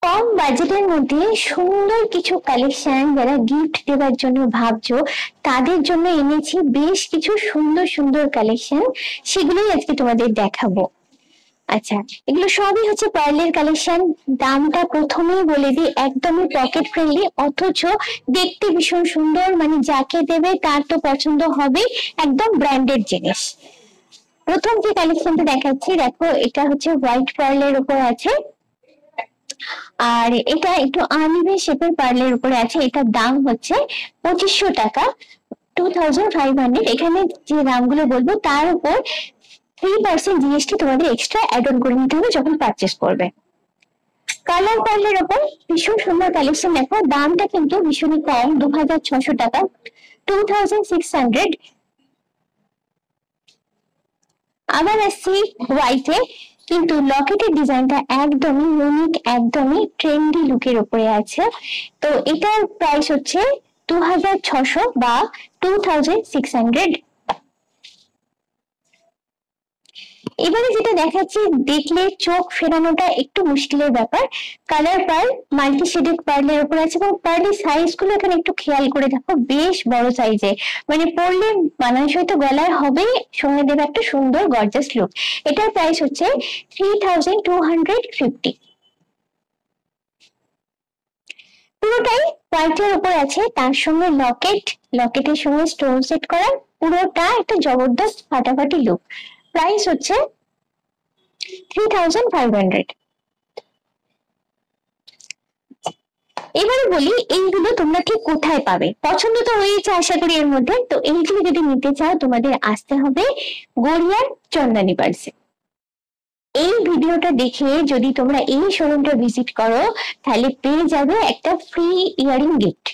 কম বাজেটের মধ্যে সুন্দর কিছু কালেকশন যারা গিফট দেওয়ার জন্য ভাবছো তাদের জন্য এনেছি বেশ কিছু সুন্দর সুন্দর কালেকশন, সেগুলোই আজকে তোমাদের দেখাবো। আচ্ছা, এগুলো সবই হচ্ছে পার্লের কালেকশন। দামটা প্রথমেই বলে দিই, একদমই পকেট ফ্রেন্ডলি, অথচ দেখতে ভীষণ সুন্দর, মানে যাকে দেবে তার তো পছন্দ হবে। একদম ব্র্যান্ডেড জিনিস। প্রথম যে কালেকশনটা দেখাচ্ছি, দেখো এটা হচ্ছে হোয়াইট পার্লের উপর আছে, আর এটা একটু আনইভেন শেপের পার্লের উপরে আছে। এটার দাম হচ্ছে 2500 টাকা, 2500। এখানে যে দামগুলো বলবো তার উপর 3% জিএসটি তোমাদের এক্সট্রা অ্যাড অন করে নিতে হবে যখন পারচেস করবে। কালার পার্লের উপর ভীষণ সুন্দর কালেকশন। দেখো দামটা কিন্তু ভীষণই কম, 2600 টাকা, 2600। আবার আসছি হোয়াইটে, কিন্তু লকেটের ডিজাইনটা একদমই ইউনিক, একদমই ট্রেন্ডি লুকের উপরে আছে। তো এটার প্রাইস হচ্ছে 2600 বা 2600। এবারে যেটা দেখাচ্ছি, দেখলে চোখ ফেরানোটা একটু মুশকিলের ব্যাপার। কালার পার্ল, মাল্টি শেডেড পার্লের উপর আছে, এবং পার্লের সাইজ গুলো এখানে একটু খেয়াল করে দেখো, বেশ বড় সাইজে, মানে পরলে মানানসই তো গলায় হবে, সঙ্গে দেবে একটা সুন্দর গর্জাস লুক। এটার প্রাইস হচ্ছে 3250। পুরোটাই হোয়াইটের উপর আছে, তার সঙ্গে লকেট, লকেটের সঙ্গে স্টোন সেট করা, পুরোটা একটা জবরদস্ত ফাটাফাটি লুক। প্রাইস হচ্ছে 3500। এবারে বলি এইগুলো তোমরা ঠিক কোথায় পাবে। পছন্দ তো হয়েছে আশা করি এর মধ্যে। তো এইগুলো যদি নিতে চাও তোমাদের আসতে হবে গড়িয়ার চন্দানী পার্সে। এই ভিডিওটা দেখে যদি তোমরা এই শোরুমটা ভিজিট করো তাহলে পেয়ে যাবে একটা ফ্রি ইয়ারিং গিফট।